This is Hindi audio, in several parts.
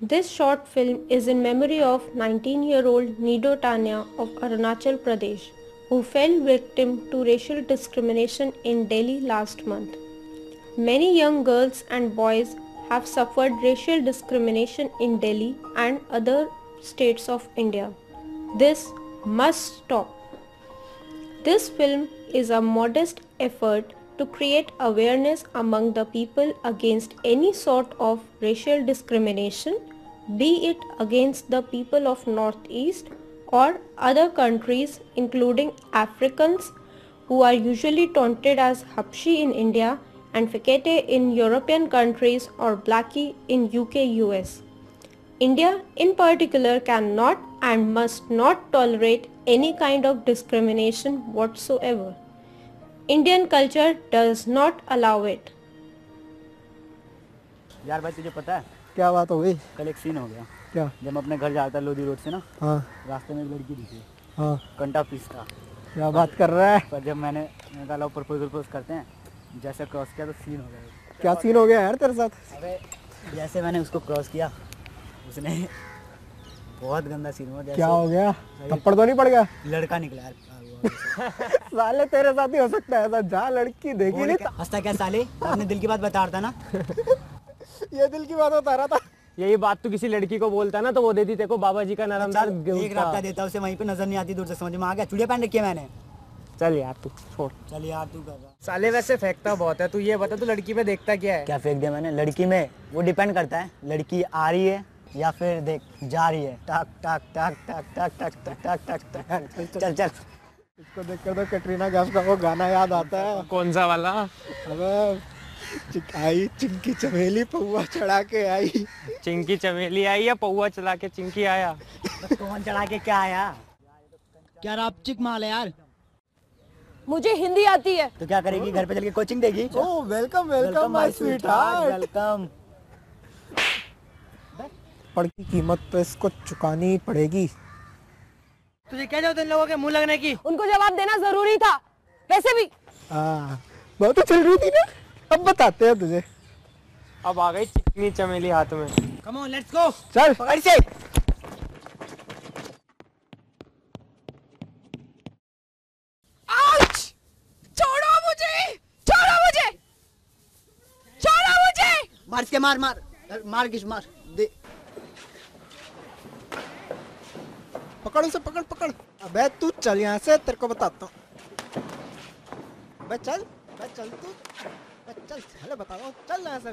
This short film is in memory of 19-year-old Nido Tanya of Arunachal Pradesh, who fell victim to racial discrimination in Delhi last month. Many young girls and boys have suffered racial discrimination in Delhi and other states of India. This must stop. This film is a modest effort to create awareness among the people against any sort of racial discrimination, be it against the people of Northeast or other countries including Africans who are usually taunted as Habshi in India and Fekete in European countries or Blackie in UK US. India in particular cannot and must not tolerate any kind of discrimination whatsoever. Indian culture does not allow it. यार भाई तुझे पता है क्या बात हो गई? कल एक सीन हो गया। क्या? जब मैं अपने घर जा रहा था लोधी रोड से ना, हाँ रास्ते में एक लड़की दिखी। हाँ, कंटा पीस था। क्या बात कर रहा है? पर जब मैंने कहा प्रपोज करते हैं, जैसे क्रॉस किया तो सीन हो गया। क्या सीन हो गया यार तेरे साथ? अबे जैसे मैंने उसको क्रॉस किया, उसने बहुत गंदा सीन हुआ। क्या हो गया? थप्पड़ तो नहीं पड़ गया? लड़का निकला यार। साले तेरे साथ ही हो सकता है ऐसा, जहाँ लड़की देखी नहीं। हंसता क्या साले? अपने दिल की बात बता रहा था ना। ये दिल की बात बता रहा था। यही बात तू किसी लड़की को बोलता ना तो वो देती तेरे को बाबा जी का नरमदार एक रास्ता देता उसे, वहीं पे नजर नहीं आती, दूर से समझ में आ गया। चूड़िया पहन रखी है मैंने। चल यार तू छोड़। चल यार तू कर रहा। साले वैसे फेंकता बहुत है, तू ये बता तू लड़की पे देखता क्या है? क्या फेंक दिया मैंने? लड़की में वो डिपेंड करता है, लड़की आ रही है या फिर देख जा रही है। टक टक टक टक टक टक टक टक टक टक। चल चल। इसको देखकर तो कैटरीना कैफ का वो गाना याद आता है। कौन सा वाला? अबे आई चिंकी चमेली पौवा चढ़ा के आई। चिंकी चमेली आई या पौवा चला के चिंकी आया? कौन चढ़ा के क्या आया? क्या रापचिक माल है यार। मुझे हिंदी आती है। तो क्या करेगी? घर पे चल के कोचिंग देगी? Oh welcome welcome my sweetheart. Welcome. पढ़ की कीमत तो इसको चुकानी पड़ेगी। तुझे क्या जरूरत इन लोगों के मुंह लगने की? उनको जवाब देना जरूरी था। वैसे भी हाँ बहुत चल रही थी ना, अब बताते हैं तुझे। अब आ गई चिकनी चमेली हाथ में। Come on let's go. चल पकड़ से। छोड़ो मुझे, छोड़ो मुझे, छोड़ो मुझे। मार के मार मार मार किस मार दे। पकड़ उसे, पकड़ पकड़। अबे तू चल यहाँ से, तेरे को बताता हूँ। अबे चल, अबे चल तू, अबे चल, चल बता रहा हूँ, चल यहाँ से।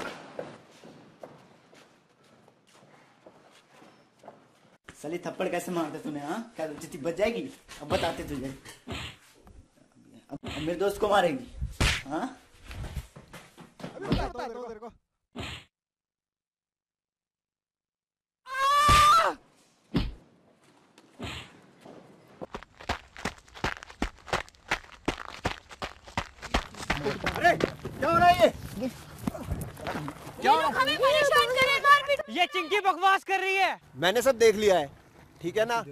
साली थप्पड़ कैसे मारते तूने? हाँ क्या जितनी बच जाएगी? अब बताते तुझे। अब मेरे दोस्त को मारेगी? हाँ अबे बताता हूँ तेरे को। अरे क्या हो रहा है ये? ये लोग हमें परेशान करे, मारपीट। ये चिंकी बकवास कर रही है। मैंने सब देख लिया है, ठीक है ना?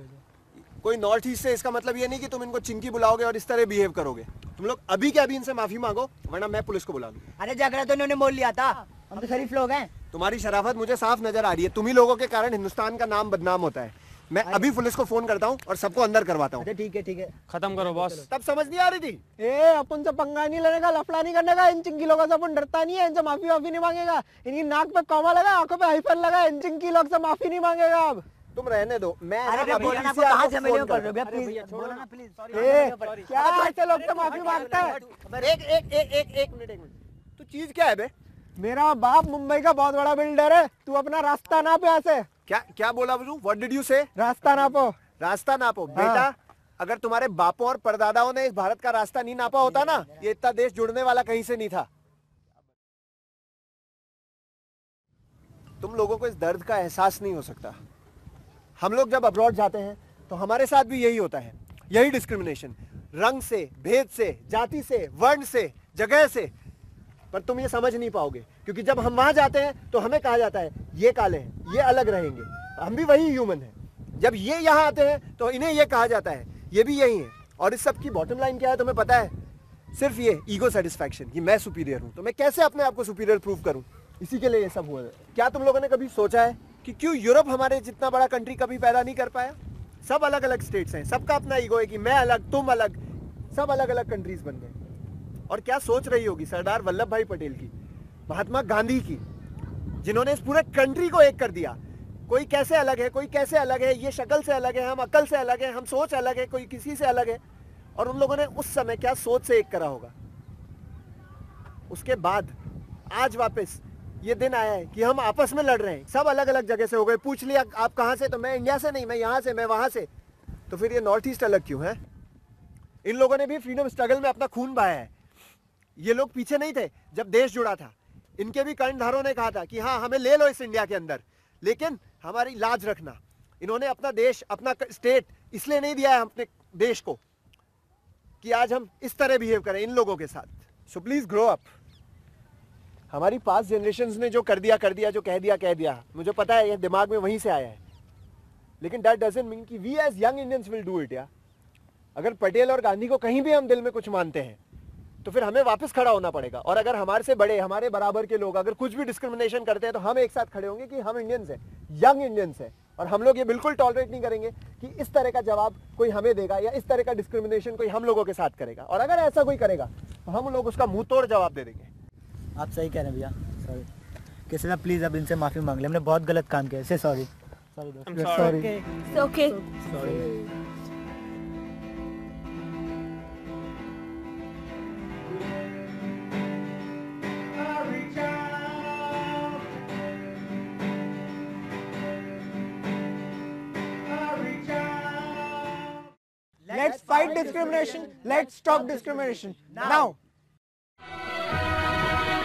कोई नॉर्थ ईस्ट से, इसका मतलब ये नहीं कि तुम इनको चिंकी बुलाओगे और इस तरह बिहेव करोगे। तुम लोग अभी के अभी इनसे माफी मांगो, वरना मैं पुलिस को बुला लूं। अरे झगड़ा तो इन्होंने बोल लिया था, हम तो शरीफ लोग हैं। तुम्हारी शराफत मुझे साफ नजर आ रही है। तुम ही लोगों के कारण हिंदुस्तान का नाम बदनाम होता है। मैं अभी पुलिस को फोन करता हूँ और सबको अंदर करवाता हूँ। ठीक है ठीक है। खत्म करो बॉस। तब समझ नहीं आ रही थी? ए अपन से पंगा नहीं लेने का, लफड़ा नहीं करने का। इन चिंकी लोगों से अपन डरता नहीं है, इनसे माफी वाफी नहीं मांगेगा। इनकी नाक पे कौवा लगा, आंखों पे हाइफर लगा, इन चिंकी लोग से माफी नहीं मांगेगा अब। तुम रहने दो। मैं अरे अभी बोलना इनसे कहाँ आपको से फोन वीडियो कर करता रहे हो भैया? अरे भैया प्लीज छोड़ो बोलो ना। ना प्लीज। ए क्या ऐसे लोग से माफी मांगता है? एक मिनट। तू चीज क्या है बे? मेरा बाप मुंबई का बहुत बड़ा बिल्डर है, तू अपना रास्ता नाप यहाँ से। क्या क्या बोला बजू? व्हाट डिड यू से? रास्ता नापो। रास्ता नापो बेटा। अगर तुम्हारे बापों और परदादाओं ने इस भारत का रास्ता नहीं नापा होता ना, ये इतना देश जुड़ने वाला कहीं से नहीं था। तुम लोगों को इस दर्द का एहसास नहीं हो सकता। हम लोग जब अब्रॉड जाते हैं तो हमारे साथ भी यही होता है, यही डिस्क्रिमिनेशन, रंग से, भेद से, जाति से, वर्ण से, जगह से। पर तुम ये समझ नहीं पाओगे, क्योंकि जब हम वहां जाते हैं तो हमें कहा जाता है ये काले हैं, ये अलग रहेंगे। हम भी वही ह्यूमन हैं। जब ये यहाँ आते हैं तो इन्हें ये कहा जाता है ये भी यही है। और इस सब की बॉटम लाइन क्या है तुम्हें पता है? सिर्फ ये ईगो सेटिस्फैक्शन कि मैं सुपीरियर हूँ, तो मैं कैसे अपने आप को सुपीरियर प्रूव करूँ। इसी के लिए ये सब हुआ है। क्या तुम लोगों ने कभी सोचा है कि क्यों यूरोप हमारे जितना बड़ा कंट्री कभी पैदा नहीं कर पाया। सब अलग अलग स्टेट्स हैं, सबका अपना ईगो है कि मैं अलग तुम अलग, सब अलग अलग कंट्रीज बन गए। और क्या सोच रही होगी सरदार वल्लभ भाई पटेल की, महात्मा गांधी की, जिन्होंने इस पूरे कंट्री को एक कर दिया। कोई कैसे अलग है, कोई कैसे अलग है, ये शक्ल से अलग है, हम अकल से अलग है, हम सोच अलग है, कोई किसी से अलग है। और उन लोगों ने उस समय क्या सोच से एक करा होगा। उसके बाद आज वापस ये दिन आया है कि हम आपस में लड़ रहे हैं, सब अलग अलग जगह से हो गए। पूछ लिया आप कहां से, तो मैं इंडिया से नहीं, मैं यहां से, मैं वहां से। तो फिर ये नॉर्थ ईस्ट अलग क्यों है? इन लोगों ने भी फ्रीडम स्ट्रगल में अपना खून बहाया है। ये लोग पीछे नहीं थे जब देश जुड़ा था। इनके भी कर्णधारों ने कहा था कि हाँ हमें ले लो इस इंडिया के अंदर, लेकिन हमारी लाज रखना। इन्होंने अपना देश, अपना स्टेट इसलिए नहीं दिया है अपने देश को कि आज हम इस तरह बिहेव करें इन लोगों के साथ। So please grow up. हमारी पास्ट जनरेशंस ने जो कर दिया, जो कह दिया, मुझे पता है ये दिमाग में वहीं से आया है, लेकिन दैट डजंट मीन कि we as young Indians will do it. या अगर पटेल और गांधी को कहीं भी हम दिल में कुछ मानते हैं तो फिर हमें वापस खड़ा होना पड़ेगा। और अगर हमारे से बड़े, हमारे बराबर के लोग अगर कुछ भी डिस्क्रिमिनेशन करते हैं तो हम एक साथ खड़े होंगे कि हम इंडियंस हैं, यंग इंडियंस हैं, और हम लोग ये बिल्कुल टॉलरेट नहीं करेंगे कि इस तरह का जवाब कोई हमें देगा या इस तरह का डिस्क्रिमिनेशन कोई हम लोगों के साथ करेगा। और अगर ऐसा कोई करेगा तो हम लोग उसका मुंह तोड़ जवाब दे देंगे। आप सही कह रहे हैं भैया, सॉरी। किसी ना प्लीज़ अब इनसे माफ़ी मांग ले, हमने बहुत गलत काम किया, इससे सॉरी। सॉरी दोस्त, sorry. Okay Let's fight discrimination. Let's stop discrimination. Now.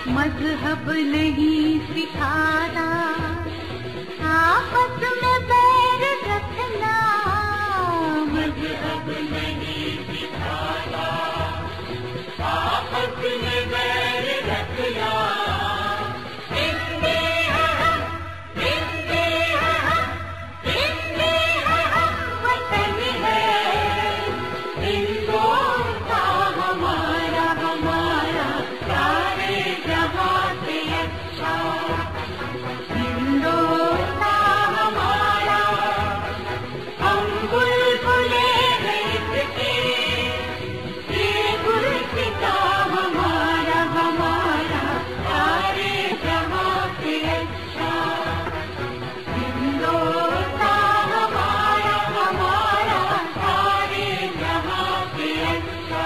मजहब नहीं सिखाना, आपस में बैर रखना। मजहब नहीं सिखाना, आपस में बैर रखना। हिंदी है हम, हिंदी है हम, हिंदी है हम, वतन है हिंदुस्तान हमारा, हमारा सारे जहां से अच्छा। हिंदुस्तान हमारा, हम बुलबुले हैं इसके, ये गुलसिता हमारा, हमारा सारे जहां से अच्छा। हिंदुस्तान हमारा, हमारा सारे जहां से अच्छा।